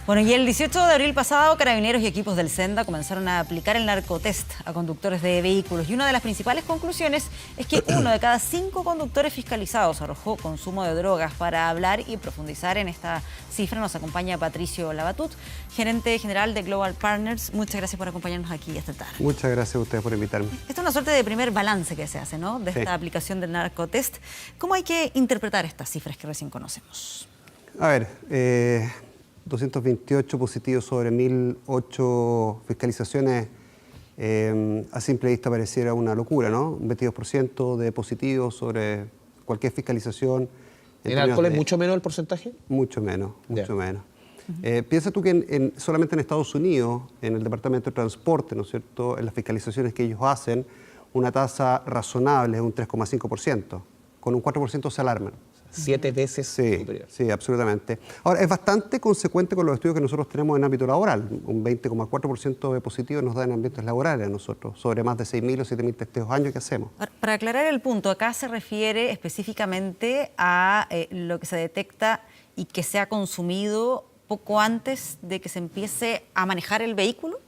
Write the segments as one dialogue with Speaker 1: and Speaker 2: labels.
Speaker 1: Bueno, y el 18 de abril pasado, Carabineros y equipos del Senda comenzaron a aplicar el narcotest a conductores de vehículos. Y una de las principales conclusiones es que 1 de cada 5 conductores fiscalizados arrojó consumo de drogas. Para hablar y profundizar en esta cifra nos acompaña Patricio Labatut, gerente general de Global Partners. Muchas gracias por acompañarnos aquí esta tarde.
Speaker 2: Muchas gracias a ustedes por invitarme.
Speaker 1: Esta es una suerte de primer balance que se hace, ¿no?, de esta aplicación del narcotest. ¿Cómo hay que interpretar estas cifras que recién conocemos?
Speaker 2: A ver, 228 positivos sobre 1.008 fiscalizaciones, a simple vista pareciera una locura, ¿no? Un 22% de positivos sobre cualquier fiscalización.
Speaker 3: ¿En alcohol es mucho menos el porcentaje?
Speaker 2: Mucho menos, mucho menos. Piensa tú que solamente en Estados Unidos, en el Departamento de Transporte, ¿no es cierto?, en las fiscalizaciones que ellos hacen, una tasa razonable es un 3,5%, con un 4% se alarman.
Speaker 3: 7 veces superior.
Speaker 2: Sí, absolutamente. Ahora, es bastante consecuente con los estudios que nosotros tenemos en ámbito laboral. Un 20,4% de positivos nos da en ambientes laborales a nosotros, sobre más de 6.000 o 7.000 testeos años que hacemos.
Speaker 1: Para aclarar el punto, acá se refiere específicamente a lo que se detecta y que se ha consumido poco antes de que se empiece a manejar el vehículo.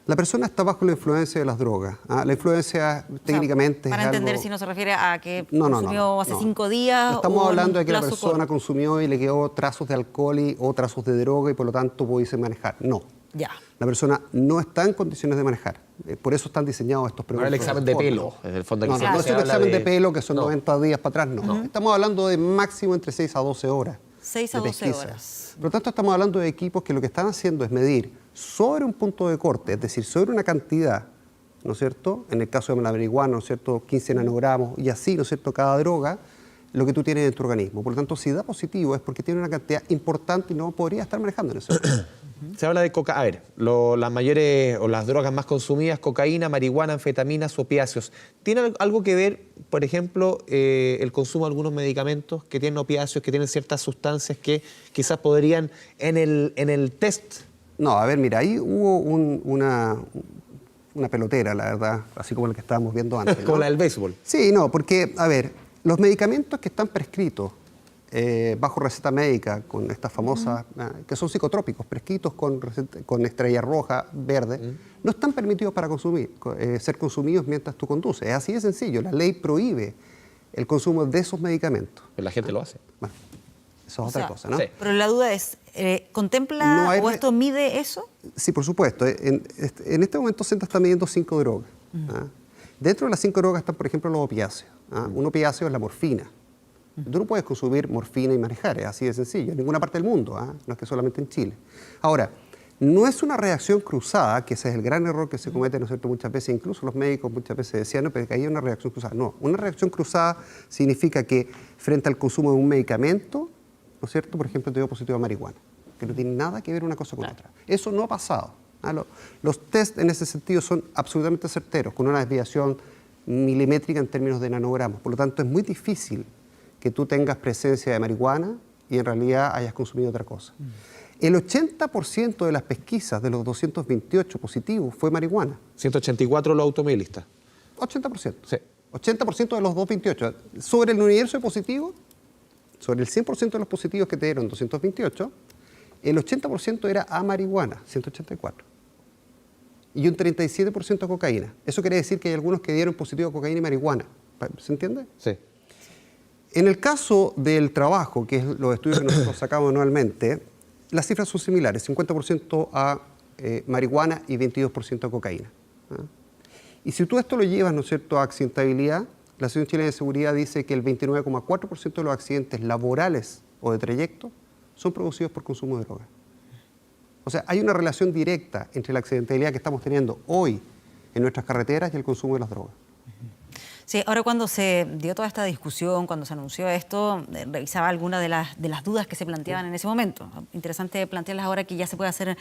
Speaker 2: La persona está bajo la influencia de las drogas. La influencia técnicamente
Speaker 1: para
Speaker 2: es
Speaker 1: entender
Speaker 2: algo...
Speaker 1: si no se refiere a que
Speaker 2: No,
Speaker 1: consumió hace 5 días.
Speaker 2: No estamos hablando de que la
Speaker 1: plazo
Speaker 2: persona
Speaker 1: corto.
Speaker 2: consumió y le quedó trazos de alcohol o trazos de droga y por lo tanto pudiese manejar. No.
Speaker 1: Ya.
Speaker 2: La persona no está en condiciones de manejar. Por eso están diseñados estos programas.
Speaker 3: Ahora el examen de pelo, en el fondo.
Speaker 2: No es un examen de pelo que son 90 días para atrás, no. Estamos hablando de máximo entre 6 a 12 horas.
Speaker 1: 6 a 12 horas.
Speaker 2: Por lo tanto, estamos hablando de equipos que lo que están haciendo es medir sobre un punto de corte, es decir, sobre una cantidad, ¿no es cierto? En el caso de la marihuana, ¿no es cierto?, 15 nanogramos y así, ¿no es cierto?, cada droga, lo que tú tienes en tu organismo. Por lo tanto, si da positivo es porque tiene una cantidad importante y no podría estar manejando en eso.
Speaker 3: Se habla de cocaína. A ver, las mayores o las drogas más consumidas, cocaína, marihuana, anfetaminas, opiáceos. ¿Tiene algo que ver, por ejemplo, el consumo de algunos medicamentos que tienen opiáceos, que tienen ciertas sustancias que quizás podrían en el test?
Speaker 2: No, a ver, mira, ahí hubo una pelotera, la verdad, así como la que estábamos viendo antes, ¿no?
Speaker 3: Como la del béisbol.
Speaker 2: Sí, no, porque, a ver, los medicamentos que están prescritos bajo receta médica, con estas famosas, que son psicotrópicos, prescritos con estrella roja, verde, no están permitidos para ser consumidos mientras tú conduces. Es así de sencillo, la ley prohíbe el consumo de esos medicamentos.
Speaker 3: Pero la gente lo hace.
Speaker 2: Bueno, eso es otra cosa, ¿no?
Speaker 3: Sí.
Speaker 1: Pero la duda es, ¿contempla o esto mide eso?
Speaker 2: Sí, por supuesto. En este momento Senda está midiendo 5 drogas. Dentro de las 5 drogas están, por ejemplo, los opiáceos. Un opiáceo es la morfina. Tú no puedes consumir morfina y manejar, es así de sencillo, en ninguna parte del mundo, no es que solamente en Chile. Ahora, no es una reacción cruzada, que ese es el gran error que se comete, ¿no es cierto?, muchas veces, incluso los médicos muchas veces decían, no, pero que hay una reacción cruzada. No, una reacción cruzada significa que frente al consumo de un medicamento, ¿no es cierto?, por ejemplo, te dio positivo a marihuana, que no tiene nada que ver una cosa con otra. Eso no ha pasado. Los test en ese sentido son absolutamente certeros, con una desviación milimétrica en términos de nanogramos. Por lo tanto, es muy difícil que tú tengas presencia de marihuana y en realidad hayas consumido otra cosa. El 80% de las pesquisas de los 228 positivos fue marihuana.
Speaker 3: 184 los automovilistas.
Speaker 2: 80%.
Speaker 3: Sí.
Speaker 2: 80% de los 228. Sobre el universo de positivos, sobre el 100% de los positivos que te dieron 228, el 80% era a marihuana, 184. Y un 37% a cocaína. Eso quiere decir que hay algunos que dieron positivo a cocaína y marihuana. ¿Se entiende?
Speaker 3: Sí.
Speaker 2: En el caso del trabajo, que es los estudios que nosotros sacamos anualmente, las cifras son similares, 50% a marihuana y 22% a cocaína. Y si tú esto lo llevas, ¿no es cierto?, a accidentabilidad, la Asociación Chilena de Seguridad dice que el 29,4% de los accidentes laborales o de trayecto son producidos por consumo de droga. O sea, hay una relación directa entre la accidentabilidad que estamos teniendo hoy en nuestras carreteras y el consumo de las drogas.
Speaker 1: Sí, ahora cuando se dio toda esta discusión, cuando se anunció esto, revisaba algunas de las dudas que se planteaban en ese momento. Interesante plantearlas ahora que ya se puede hacer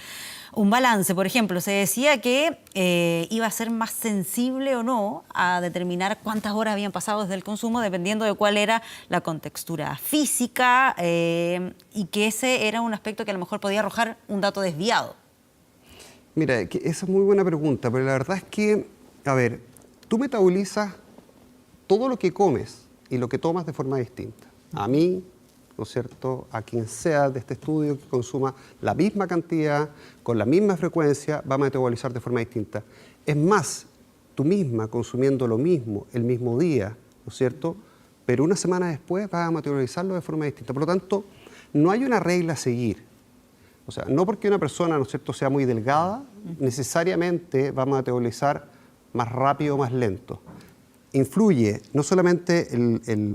Speaker 1: un balance. Por ejemplo, se decía que iba a ser más sensible o no a determinar cuántas horas habían pasado desde el consumo, dependiendo de cuál era la contextura física y que ese era un aspecto que a lo mejor podía arrojar un dato desviado.
Speaker 2: Mira, esa es muy buena pregunta, pero la verdad es que, a ver, tú metabolizas todo lo que comes y lo que tomas de forma distinta. A mí, ¿no es cierto?, a quien sea de este estudio que consuma la misma cantidad, con la misma frecuencia, va a metabolizar de forma distinta. Es más, tú misma consumiendo lo mismo el mismo día, ¿no es cierto?, pero una semana después vas a metabolizarlo de forma distinta. Por lo tanto, no hay una regla a seguir. O sea, no porque una persona, ¿no es cierto?, sea muy delgada, necesariamente va a metabolizar más rápido o más lento. Influye no solamente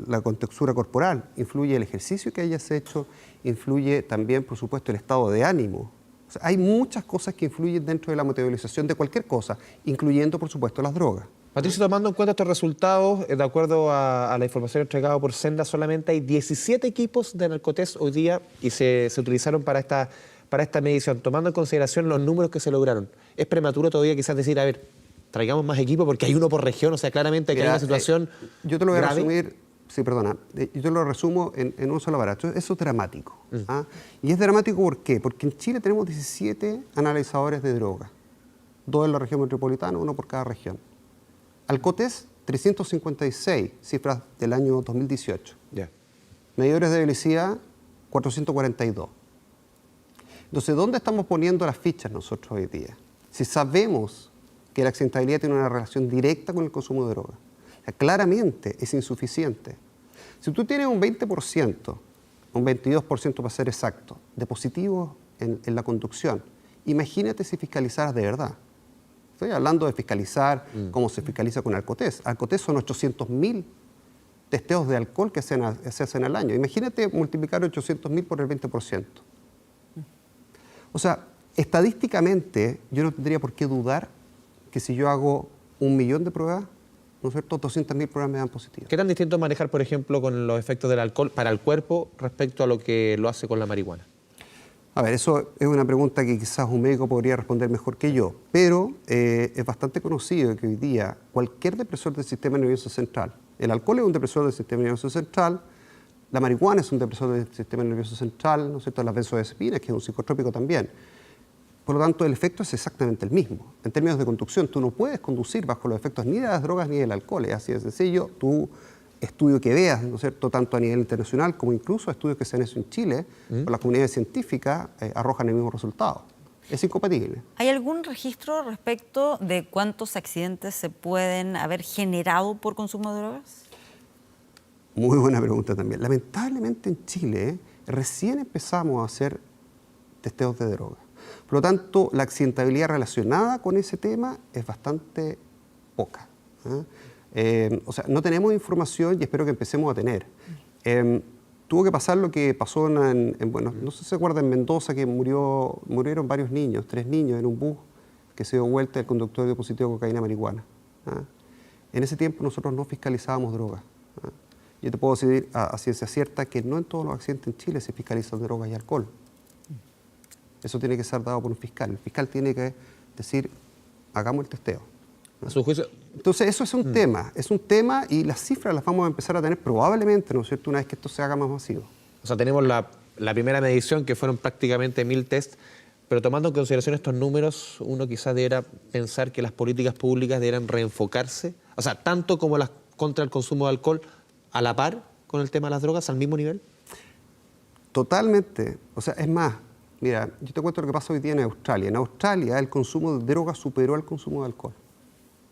Speaker 2: la contextura corporal, influye el ejercicio que hayas hecho, influye también, por supuesto, el estado de ánimo. O sea, hay muchas cosas que influyen dentro de la metabolización de cualquier cosa, incluyendo, por supuesto, las drogas.
Speaker 3: Patricio, tomando en cuenta estos resultados, de acuerdo a la información entregada por Senda, solamente hay 17 equipos de narcotest hoy día y se utilizaron para esta medición, tomando en consideración los números que se lograron. Es prematuro todavía quizás decir, a ver, traigamos más equipos porque hay uno por región, o sea, claramente que hay una situación
Speaker 2: yo te lo voy a
Speaker 3: grave.
Speaker 2: resumir, sí, perdona, yo te lo resumo en un solo aparato. Eso es dramático. ¿Ah? Y es dramático ¿por qué? Porque en Chile tenemos 17 analizadores de droga, 2 en la región metropolitana, 1 por cada región. Alcotest, 356, cifras del año 2018.
Speaker 3: Yeah.
Speaker 2: Medidores de velocidad, 442. Entonces, ¿dónde estamos poniendo las fichas nosotros hoy día? Si sabemos que la accidentabilidad tiene una relación directa con el consumo de droga. O sea, claramente es insuficiente. Si tú tienes un 20%, un 22% para ser exacto, de positivos en la conducción, imagínate si fiscalizaras de verdad. Estoy hablando de fiscalizar como se fiscaliza con Alcotest. Alcotest son 800.000 testeos de alcohol que se hacen al año. Imagínate multiplicar 800.000 por el 20%. O sea, estadísticamente yo no tendría por qué dudar que si yo hago 1 millón de pruebas, ¿no es cierto?, 200.000 pruebas me dan positivas.
Speaker 3: ¿Qué tan distinto es manejar, por ejemplo, con los efectos del alcohol para el cuerpo respecto a lo que lo hace con la marihuana?
Speaker 2: A ver, eso es una pregunta que quizás un médico podría responder mejor que yo, pero es bastante conocido que hoy día cualquier depresor del sistema nervioso central, el alcohol es un depresor del sistema nervioso central, la marihuana es un depresor del sistema nervioso central, ¿no es cierto?, las benzodiazepinas, que es un psicotrópico también. Por lo tanto, el efecto es exactamente el mismo. En términos de conducción, tú no puedes conducir bajo los efectos ni de las drogas ni del alcohol, es así de sencillo. Tu estudio que veas, ¿no es cierto?, tanto a nivel internacional como incluso estudios que se han hecho en Chile, por las comunidades científicas, arrojan el mismo resultado. Es incompatible.
Speaker 1: ¿Hay algún registro respecto de cuántos accidentes se pueden haber generado por consumo de drogas?
Speaker 2: Muy buena pregunta también. Lamentablemente en Chile recién empezamos a hacer testeos de drogas. Por lo tanto, la accidentabilidad relacionada con ese tema es bastante poca. O sea, no tenemos información y espero que empecemos a tener. Tuvo que pasar lo que pasó bueno, no sé si se acuerda, en Mendoza, que murieron varios niños, 3 niños en un bus que se dio vuelta, el conductor dio positivo a cocaína marihuana. En ese tiempo nosotros no fiscalizábamos drogas. Yo te puedo decir a ciencia cierta que no en todos los accidentes en Chile se fiscalizan drogas y alcohol. Eso tiene que ser dado por un fiscal. El fiscal tiene que decir, hagamos el testeo.
Speaker 3: A su juicio.
Speaker 2: Entonces, eso es un tema y las cifras las vamos a empezar a tener probablemente, ¿no es cierto?, una vez que esto se haga más masivo.
Speaker 3: O sea, tenemos la primera medición, que fueron prácticamente 1000 test, pero tomando en consideración estos números, uno quizás debiera pensar que las políticas públicas deberán reenfocarse, o sea, tanto como las contra el consumo de alcohol, a la par con el tema de las drogas, al mismo nivel.
Speaker 2: Totalmente. O sea, es más, mira, yo te cuento lo que pasa hoy día en Australia. En Australia el consumo de drogas superó al consumo de alcohol.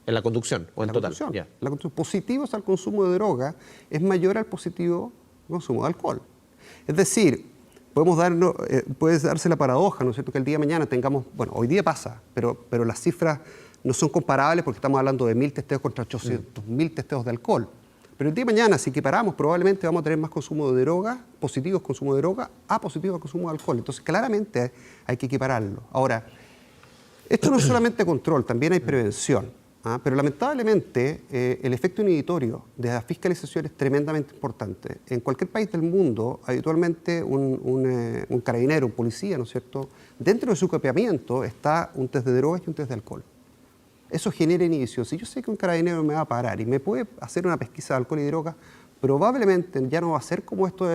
Speaker 3: ¿En la conducción o en
Speaker 2: La
Speaker 3: total?
Speaker 2: conducción.
Speaker 3: Yeah.
Speaker 2: La conducción. Positivos al consumo de droga es mayor al positivo consumo de alcohol. Es decir, puede darse la paradoja, ¿no es cierto?, que el día de mañana tengamos, bueno, hoy día pasa, pero las cifras no son comparables porque estamos hablando de 1000 testeos contra 800.000 testeos de alcohol. Pero el día de mañana, si equiparamos, probablemente vamos a tener más consumo de droga, positivos consumo de droga, a positivos consumo de alcohol. Entonces, claramente hay que equipararlo. Ahora, esto no es solamente control, también hay prevención. Pero lamentablemente, el efecto inhibitorio de la fiscalización es tremendamente importante. En cualquier país del mundo, habitualmente un carabinero, un policía, ¿no es cierto?, dentro de su equipamiento está un test de drogas y un test de alcohol. Eso genera inhibición. Si yo sé que un carabinero me va a parar y me puede hacer una pesquisa de alcohol y drogas, probablemente ya no va a ser como esto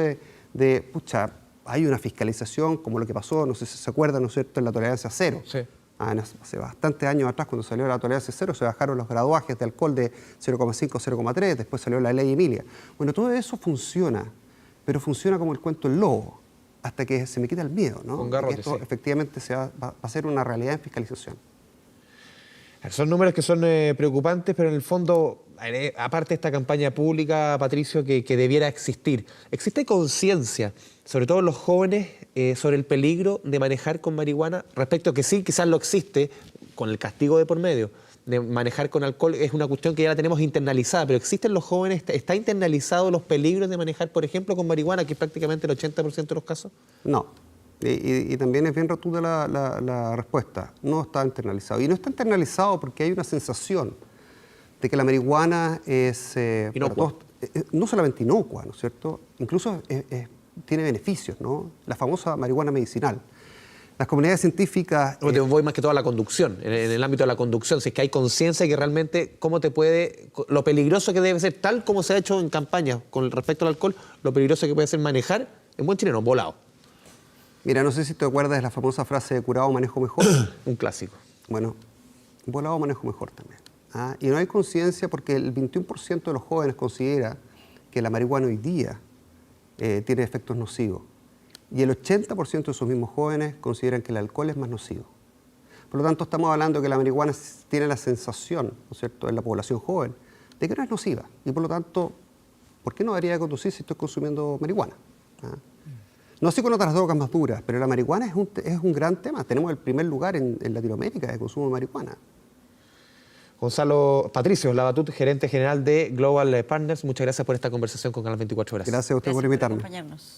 Speaker 2: pucha, hay una fiscalización, como lo que pasó, no sé si se acuerdan, ¿no es cierto?, en la tolerancia cero.
Speaker 3: Sí.
Speaker 2: Hace bastantes años atrás, cuando salió la tolerancia cero, se bajaron los graduajes de alcohol de 0,5 a 0,3, después salió la ley Emilia. Bueno, todo eso funciona. pero funciona como el cuento del lobo, hasta que se me quita el miedo, ¿no?
Speaker 3: Con
Speaker 2: De que
Speaker 3: garrote,
Speaker 2: esto
Speaker 3: sí.
Speaker 2: efectivamente va a ser una realidad en fiscalización.
Speaker 3: Son números que son preocupantes, pero en el fondo, aparte de esta campaña pública, Patricio, que debiera existir, ¿existe conciencia, sobre todo en los jóvenes, sobre el peligro de manejar con marihuana? Respecto a que sí, quizás lo existe, con el castigo de por medio, de manejar con alcohol, es una cuestión que ya la tenemos internalizada, pero ¿existen los jóvenes, está internalizado los peligros de manejar, por ejemplo, con marihuana, que es prácticamente el 80% de los casos?
Speaker 2: No. Y también es bien rotuda la respuesta. No está internalizado. Y no está internalizado porque hay una sensación de que la marihuana es
Speaker 3: Inocua.
Speaker 2: no solamente inocua, ¿no es cierto? Incluso tiene beneficios, ¿no? La famosa marihuana medicinal. Las comunidades científicas...
Speaker 3: Te voy más que todo a la conducción, en el ámbito de la conducción, si es que hay conciencia que realmente cómo te puede, lo peligroso que debe ser, tal como se ha hecho en campaña con respecto al alcohol, lo peligroso que puede ser manejar, en buen chileno, volado.
Speaker 2: Mira, no sé si te acuerdas de la famosa frase de curado manejo mejor.
Speaker 3: Un clásico.
Speaker 2: Bueno, volado manejo mejor también. ¿Ah? Y no hay conciencia porque el 21% de los jóvenes considera que la marihuana hoy día tiene efectos nocivos. Y el 80% de esos mismos jóvenes consideran que el alcohol es más nocivo. Por lo tanto, estamos hablando de que la marihuana tiene la sensación, ¿no es cierto?, en la población joven, de que no es nociva. Y por lo tanto, ¿por qué no debería conducir si estoy consumiendo marihuana? ¿Ah? No así con otras drogas más duras, pero la marihuana es un gran tema. Tenemos el primer lugar en Latinoamérica de consumo de marihuana.
Speaker 3: Gonzalo Patricio Labatut, gerente general de Global Partners, muchas gracias por esta conversación con Canal 24 Horas.
Speaker 2: Gracias a usted por invitarme.
Speaker 1: acompañarnos.